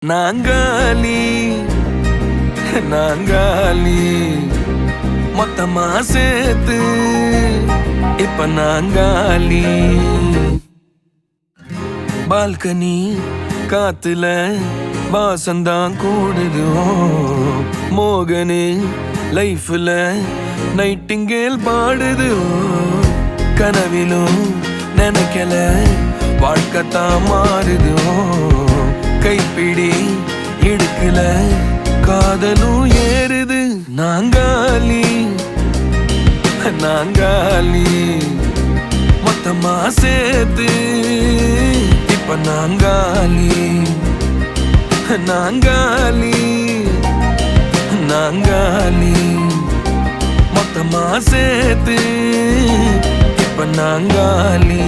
நாங்காலி நாங்காலி மொத்தமா சேர்த்து இப்ப நாங்காலி. பால்கனி காத்துல வாசந்தான் கூடுது. மோகனு லைஃப்ல நைட்டிங்கேல் பாடுது. கனவிலும் நினைக்கல வாழ்க்கைத்தான் மாறுது. கைப்பிடி இடுக்கல காதலும் ஏறுது. நாங்காலி நாங்காலி மொத்தமா சேர்த்து இப்ப நாங்காலி. நாங்காலி நாங்காலி மொத்தமா சேர்த்து இப்ப நாங்காலி.